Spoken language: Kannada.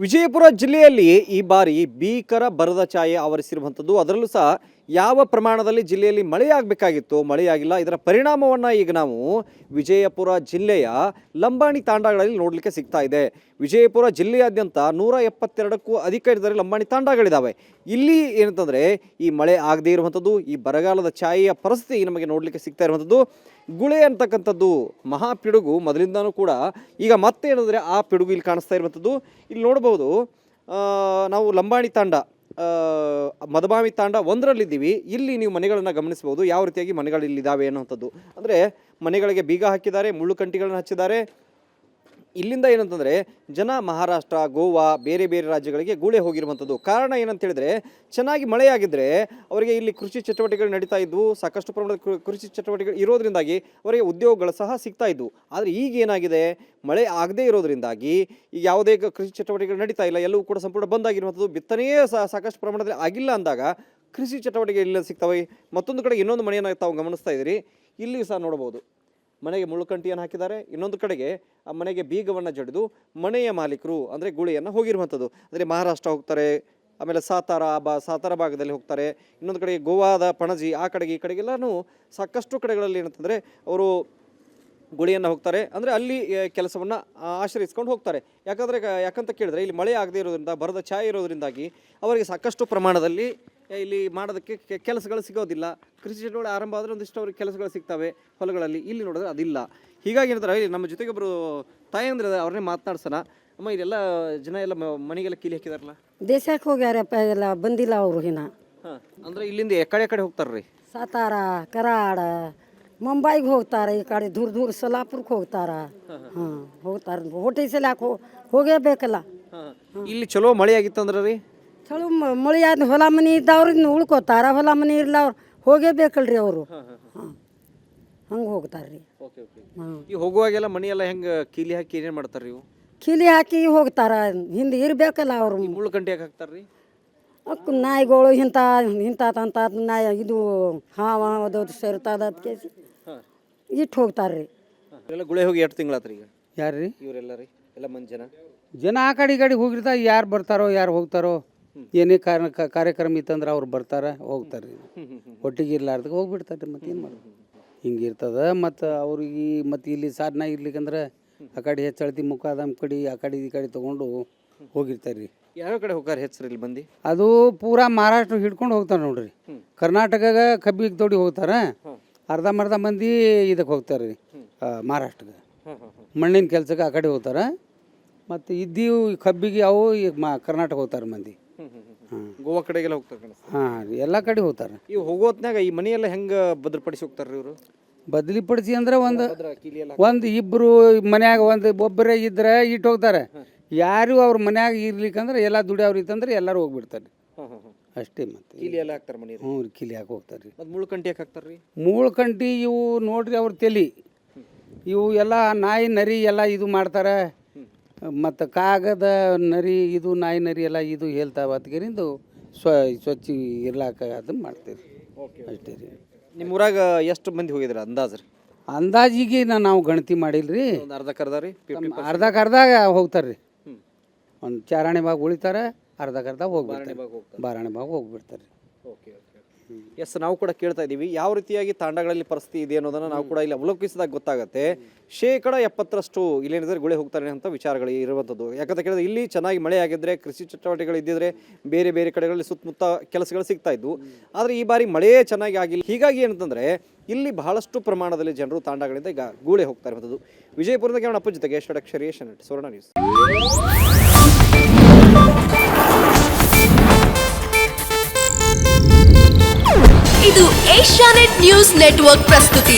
ವಿಜಯಪುರ ಜಿಲ್ಲೆಯಲ್ಲಿ ಈ ಬಾರಿ ಭೀಕರ ಬರದ ಛಾಯೆ ಆವರಿಸಿರುವಂಥದ್ದು. ಅದರಲ್ಲೂ ಸಹ ಯಾವ ಪ್ರಮಾಣದಲ್ಲಿ ಜಿಲ್ಲೆಯಲ್ಲಿ ಮಳೆಯಾಗಬೇಕಾಗಿತ್ತು ಮಳೆಯಾಗಿಲ್ಲ. ಇದರ ಪರಿಣಾಮವನ್ನು ಈಗ ನಾವು ವಿಜಯಪುರ ಜಿಲ್ಲೆಯ ಲಂಬಾಣಿ ತಾಂಡಗಳಲ್ಲಿ ನೋಡಲಿಕ್ಕೆ ಸಿಗ್ತಾ ಇದೆ. ವಿಜಯಪುರ ಜಿಲ್ಲೆಯಾದ್ಯಂತ 172ಕ್ಕೂ ಅಧಿಕ ಇದರಲ್ಲಿ ಲಂಬಾಣಿ ತಾಂಡಗಳಿದ್ದಾವೆ. ಇಲ್ಲಿ ಏನಂತಂದರೆ ಈ ಮಳೆ ಆಗದೇ ಇರುವಂಥದ್ದು, ಈ ಬರಗಾಲದ ಛಾಯೆಯ ಪರಿಸ್ಥಿತಿ ನಮಗೆ ನೋಡಲಿಕ್ಕೆ ಸಿಗ್ತಾ ಇರುವಂಥದ್ದು. ಗುಳೆ ಅಂತಕ್ಕಂಥದ್ದು ಮಹಾ ಪಿಡುಗು ಮೊದಲಿಂದನೂ ಕೂಡ ಈಗ ಮತ್ತೆ ಏನಂದರೆ ಆ ಪಿಡುಗು ಇಲ್ಲಿ ಕಾಣಿಸ್ತಾ ಇರುವಂಥದ್ದು. ಇಲ್ಲಿ ನೋಡ್ಬೋದು ನಾವು ಲಂಬಾಣಿ ತಾಂಡ ಮದಬಾವಿ ತಾಂಡ 1ರಲ್ಲಿದ್ದೀವಿ. ಇಲ್ಲಿ ನೀವು ಮನೆಗಳನ್ನು ಗಮನಿಸ್ಬೋದು ಯಾವ ರೀತಿಯಾಗಿ ಮನೆಗಳು ಇಲ್ಲಿದ್ದಾವೆ ಅನ್ನುವಂಥದ್ದು. ಅಂದರೆ ಮನೆಗಳಿಗೆ ಬೀಗ ಹಾಕಿದ್ದಾರೆ, ಮುಳ್ಳು ಕಂಟಿಗಳನ್ನು ಹಚ್ಚಿದ್ದಾರೆ. ಇಲ್ಲಿಂದ ಏನಂತಂದರೆ ಜನ ಮಹಾರಾಷ್ಟ್ರ, ಗೋವಾ, ಬೇರೆ ಬೇರೆ ರಾಜ್ಯಗಳಿಗೆ ಗೂಳೆ ಹೋಗಿರುವಂಥದ್ದು. ಕಾರಣ ಏನಂತ ಹೇಳಿದರೆ ಚೆನ್ನಾಗಿ ಮಳೆಯಾಗಿದ್ದರೆ ಅವರಿಗೆ ಇಲ್ಲಿ ಕೃಷಿ ಚಟುವಟಿಕೆಗಳು ನಡೀತಾ ಇದ್ವು. ಸಾಕಷ್ಟು ಪ್ರಮಾಣದ ಕೃಷಿ ಚಟುವಟಿಕೆಗಳು ಇರೋದ್ರಿಂದಾಗಿ ಅವರಿಗೆ ಉದ್ಯೋಗಗಳು ಸಹ ಸಿಗ್ತಾ ಇದ್ವು. ಆದರೆ ಈಗ ಏನಾಗಿದೆ, ಮಳೆ ಆಗದೇ ಇರೋದ್ರಿಂದಾಗಿ ಈಗ ಯಾವುದೇ ಕೃಷಿ ಚಟುವಟಿಕೆಗಳು ನಡೀತಾ ಇಲ್ಲ, ಎಲ್ಲವೂ ಕೂಡ ಸಂಪೂರ್ಣ ಬಂದಾಗಿರುವಂಥದ್ದು. ಬಿತ್ತನೆಯೇ ಸಾಕಷ್ಟು ಪ್ರಮಾಣದಲ್ಲಿ ಆಗಿಲ್ಲ ಅಂದಾಗ ಕೃಷಿ ಚಟುವಟಿಕೆ ಇಲ್ಲ ಸಿಗ್ತವೆ. ಮತ್ತೊಂದು ಕಡೆ ಇನ್ನೊಂದು ಮನೆಯನ್ನು ತಾವು ಗಮನಿಸ್ತಾ ಇದ್ದೀರಿ. ಇಲ್ಲಿ ಸಹ ನೋಡ್ಬೋದು ಮನೆಗೆ ಮುಳ್ಳುಕಂಟಿಯನ್ನು ಹಾಕಿದ್ದಾರೆ. ಇನ್ನೊಂದು ಕಡೆಗೆ ಆ ಮನೆಗೆ ಬೀಗವನ್ನು ಜಡಿದು ಮನೆಯ ಮಾಲೀಕರು ಅಂದರೆ ಗುಳಿಯನ್ನು ಹೋಗಿರುವಂಥದ್ದು. ಅಂದರೆ ಮಹಾರಾಷ್ಟ್ರ ಹೋಗ್ತಾರೆ, ಆಮೇಲೆ ಸಾತಾರ ಭಾಗದಲ್ಲಿ ಹೋಗ್ತಾರೆ. ಇನ್ನೊಂದು ಕಡೆಗೆ ಗೋವಾದ ಪಣಜಿ ಆ ಕಡೆಗೆ ಈ ಕಡೆಗೆಲ್ಲನೂ ಸಾಕಷ್ಟು ಕಡೆಗಳಲ್ಲಿ ಏನಂತಂದರೆ ಅವರು ಗುಳಿಯನ್ನು ಹೋಗ್ತಾರೆ. ಅಂದರೆ ಅಲ್ಲಿ ಕೆಲಸವನ್ನು ಆಶ್ರಯಿಸ್ಕೊಂಡು ಹೋಗ್ತಾರೆ. ಯಾಕಂತ ಕೇಳಿದ್ರೆ ಇಲ್ಲಿ ಮಳೆ ಆಗದೇ ಇರೋದ್ರಿಂದ, ಬರದ ಛಾಯೆ ಇರೋದ್ರಿಂದಾಗಿ ಅವರಿಗೆ ಸಾಕಷ್ಟು ಪ್ರಮಾಣದಲ್ಲಿ ಇಲ್ಲಿ ಮಾಡೋದಕ್ಕೆ ಕೆಲಸಗಳು ಸಿಗೋದಿಲ್ಲ. ಕೃಷಿ ಚಟುವಟಿಕೆ ಆರಂಭ ಆದರೆ ಒಂದಿಷ್ಟು ಅವ್ರಿಗೆ ಕೆಲಸಗಳು ಸಿಗ್ತವೆ ಹೊಲಗಳಲ್ಲಿ. ಇಲ್ಲಿ ನೋಡಿದ್ರೆ ಅದಿಲ್ಲ. ಹೀಗಾಗಿ ಏನಂತಾರೆ ಇಲ್ಲಿ ನಮ್ಮ ಜೊತೆಗೆ ಒಬ್ಬರು ತಾಯಿ ಅಂದರೆ ಅವ್ರನ್ನೇ ಮಾತನಾಡ್ಸೋಣ. ಅಮ್ಮ, ಇದೆಲ್ಲ ಜನ ಎಲ್ಲ ಮನೆಗೆಲ್ಲ ಕೀಲಿ ಹಾಕಿದಾರಲ್ಲ, ದೇಶಕ್ಕೆ ಹೋಗ್ಯಾರಪ್ಪ, ಎಲ್ಲ ಬಂದಿಲ್ಲ ಅವರು ಇನ್ನ. ಹಾಂ, ಅಂದರೆ ಇಲ್ಲಿಂದ ಕಡೆ ಹೋಗ್ತಾರ್ರಿ? ಸಾತಾರ, ಕರಾಡ, ಮುಂಬೈಗೆ ಹೋಗ್ತಾರೆ. ಈ ಕಡೆ ದೂರ ಸಲಾಪುರಕ್ಕೆ ಹೋಗ್ತಾರೆ. ಹಾಂ, ಹೋಗ್ತಾರೆ. ಹೋಟೆಲ್ ಸಲ ಹೋಗೇಬೇಕಲ್ಲ. ಇಲ್ಲಿ ಚಲೋ ಮಳೆ ಆಗಿತ್ತಂದ್ರೆ ರೀ ಚಲೋ ಮಳೆ ಆದ ಹೊಲ ಮನೆ ಇದ್ದವ್ರು ಉಳ್ಕೋತಾರ, ಹೊಲ ಮನೆ ಇಲ್ಲ ಅವ್ರು ಹೋಗೇಬೇಕಲ್ರಿ ಅವರು. ಹಾಂ, ಹಂಗೆ ಹೋಗ್ತಾರೆ ರೀ. ಹಾಂ, ಈ ಹೋಗುವಾಗೆಲ್ಲ ಮನೆಯೆಲ್ಲ ಹೆಂಗೆ ಕೀಲಿ ಹಾಕಿ ಏನೇನು ಮಾಡ್ತಾರೆ ನೀವು? ಕೀಲಿ ಹಾಕಿ ಹೋಗ್ತಾರ. ಹಿಂದೆ ಇರಬೇಕಲ್ಲ ಅವರು. ಮುಳ್ಳು ಕಂಟಿ ಯಾಕೆ ಹಾಕ್ತಾರೆ ರೀ? ನಾಯಿಗಳು ಇಂಥ ನಾಯಿ ಇದು ಹಾವು ಸೇರ್ತದ ಅದಕ್ಕೆ ಇಟ್ಟು ಹೋಗ್ತಾರೆ ರೀ. ಇವರೆಲ್ಲ ಗುಳೆ ಹೋಗಿ ಎಷ್ಟು ತಿಂಗಳಾತ್ರಿ ಈಗ? ಯಾರು ರೀ? ಇವರೆಲ್ಲ ರೀ ಎಲ್ಲ ಮಂದಿ ಜನ ಆ ಕಡೆ ಹೋಗಿರ್ತಾರೆ. ಯಾರು ಬರ್ತಾರೋ ಯಾರು ಹೋಗ್ತಾರೋ, ಏನೇ ಕಾರ್ಯಕ್ರಮ ಇತ್ತಂದ್ರೆ ಅವ್ರು ಬರ್ತಾರೆ ಹೋಗ್ತಾರೆ ರೀ. ಒಟ್ಟಿಗೆ ಇರ್ಲಾರ್ದಕ್ಕೆ ಹೋಗ್ಬಿಡ್ತಾರೆ. ಮತ್ತೆ ಏನು ಮಾಡೋದು, ಹಿಂಗಿರ್ತದೆ. ಮತ್ತು ಅವ್ರಿಗೆ ಮತ್ತು ಇಲ್ಲಿ ಸಾಧನ ಇರ್ಲಿಕ್ಕಂದ್ರೆ ಆ ಕಡೆ ಹೆಚ್ಚಳತಿ ಮುಖಾದಮ್ ಕಡೆ ಆ ಕಡೆ ಈ ಕಡೆ ತೊಗೊಂಡು ಹೋಗಿರ್ತಾರೆ ರೀ. ಯಾವ ಕಡೆ ಹೋಗಾರ ಹೆಸರು ಇಲ್ಲಿ ಬಂದು? ಅದು ಪೂರಾ ಮಹಾರಾಷ್ಟ್ರ ಹಿಡ್ಕೊಂಡು ಹೋಗ್ತಾರೆ ನೋಡ್ರಿ. ಕರ್ನಾಟಕಗ ಕಬ್ಬಿಗೆ ತೋಡಿ ಹೋಗ್ತಾರೆ. ಅರ್ಧ ಮಂದಿ ಇದಕ್ಕೆ ಹೋಗ್ತಾರೆ ರೀ ಮಹಾರಾಷ್ಟ್ರಗೆ ಮಣ್ಣಿನ ಕೆಲ್ಸಕ್ಕೆ ಆ ಕಡೆ ಹೋಗ್ತಾರೆ. ಮತ್ತು ಇದ್ದೀವು ಕಬ್ಬಿಗೆ ಅವು ಈಗ ಕರ್ನಾಟಕ ಹೋಗ್ತಾರೆ ಮಂದಿ. ಗೋವಾ ಕಡೆಗೆಲ್ಲ ಹೋಗ್ತಾರೆ. ಹಾಂ ರೀ, ಎಲ್ಲ ಕಡೆ ಹೋಗ್ತಾರೆ. ಇವು ಹೋಗೋತ್ನಾಗ ಈ ಮನೆಯೆಲ್ಲ ಹೆಂಗೆ ಭದ್ರಪಡಿಸಿ ಹೋಗ್ತಾರೆ ರೀ ಇವರು? ಬದಲಿಪಡಿಸಿ ಅಂದ್ರೆ ಒಂದು ಇಬ್ಬರು ಮನ್ಯಾಗ ಒಬ್ಬರೇ ಇದ್ರೆ ಇಟ್ಟು ಹೋಗ್ತಾರೆ. ಯಾರು ಅವ್ರ ಮನ್ಯಾಗ ಇರ್ಲಿಕ್ಕಂದ್ರೆ ಎಲ್ಲ ದುಡಿಯವ್ರು ಇತ್ತಂದ್ರೆ ಎಲ್ಲರೂ ಹೋಗ್ಬಿಡ್ತಾರೆ ಅಷ್ಟೇ. ಮತ್ತೆ ಕೀಲಿ ಎಲ್ಲ ಹಾಕ್ತಾರೆ ಮನೆ? ಹ್ಞೂ ರೀ, ಕೀಲಿ ಹಾಕಿ ಹೋಗ್ತಾರೆ ರೀ. ಮತ್ತು ಮುಳ್ಳುಕಂಟಿ ಯಾಕೆ ಹಾಕ್ತಾರೆ ರೀ? ಮುಳ್ಳುಕಂಟಿ ಇವು ನೋಡ್ರಿ ಅವ್ರ ತಲೆ ಇವು ಎಲ್ಲ ನಾಯಿ ನರಿ ಎಲ್ಲ ಇದು ಮಾಡ್ತಾರೆ. ಮತ್ತು ಕಾಗದ ನರಿ ಇದು ನಾಯಿ ನರಿ ಎಲ್ಲ ಇದು ಹೇಳ್ತಾವೆ. ಅದಕ್ಕಿಂದು ಸ್ವಚ್ಛ ಇರ್ಲಾಕ ಅದನ್ನು ಮಾಡ್ತೀವಿ ಅಷ್ಟೇ ರೀ. ನಿಮ್ಮ ಊರಾಗ ಎಷ್ಟು ಮಂದಿ ಹೋಗಿದ್ರ ಅಂದಾಜು ರೀ? ಅಂದಾಜಿಗೆ ನಾವು ಗಣತಿ ಮಾಡಿಲ್ಲ ರೀ. ಅರ್ಧ ರೀ? ಅರ್ಧಕ್ಕೆ ಹೋಗ್ತಾರೆ ರೀ. ಒಂದು ಚಾರಾಣಿ ಭಾಗ ಉಳಿತಾರೆ, ಅರ್ಧಕ್ಕೆ ಹೋಗ್ಬಿಡ್ತಾರೆ, ಬಾರಾಣಿ ಭಾಗ ಹೋಗ್ಬಿಡ್ತಾರೆ ರೀ. ಎಸ್, ನಾವು ಕೂಡ ಕೇಳ್ತಾ ಇದ್ದೀವಿ ಯಾವ ರೀತಿಯಾಗಿ ತಾಂಡಗಳಲ್ಲಿ ಪರಿಸ್ಥಿತಿ ಇದೆ ಅನ್ನೋದನ್ನು ನಾವು ಕೂಡ ಇಲ್ಲಿ ಅವಲೋಕಿಸಿದಾಗ ಗೊತ್ತಾಗುತ್ತೆ. 70% ಇಲ್ಲೇನಿದ್ರೆ ಗುಳೆ ಹೋಗ್ತಾರೆ ಅಂತ ವಿಚಾರಗಳು ಇರುವಂಥದ್ದು. ಯಾಕಂತ ಕೇಳಿದ್ರೆ ಇಲ್ಲಿ ಚೆನ್ನಾಗಿ ಮಳೆ ಆಗಿದ್ದರೆ, ಕೃಷಿ ಚಟುವಟಿಕೆಗಳು ಇದ್ದಿದ್ರೆ ಬೇರೆ ಬೇರೆ ಕಡೆಗಳಲ್ಲಿ ಸುತ್ತಮುತ್ತ ಕೆಲಸಗಳು ಸಿಗ್ತಾ ಇದ್ವು. ಆದರೆ ಈ ಬಾರಿ ಮಳೆಯೇ ಚೆನ್ನಾಗಿ ಆಗಿಲ್ಲ. ಹೀಗಾಗಿ ಏನಂತಂದರೆ ಇಲ್ಲಿ ಬಹಳಷ್ಟು ಪ್ರಮಾಣದಲ್ಲಿ ಜನರು ತಾಂಡಗಳಿಂದ ಈಗ ಗೂಳೆ ಹೋಗ್ತಾ ಇರುವಂಥದ್ದು. ವಿಜಯಪುರದ ಕೇವಣಪ್ಪ ಜೊತೆಗೆ ಷಡಕ್ಷರಿ ಸುವರ್ಣ ನ್ಯೂಸ್. ಇದು ಏಷ್ಯಾನೆಟ್ ನ್ಯೂಸ್ ನೆಟ್ವರ್ಕ್ ಪ್ರಸ್ತುತಿ.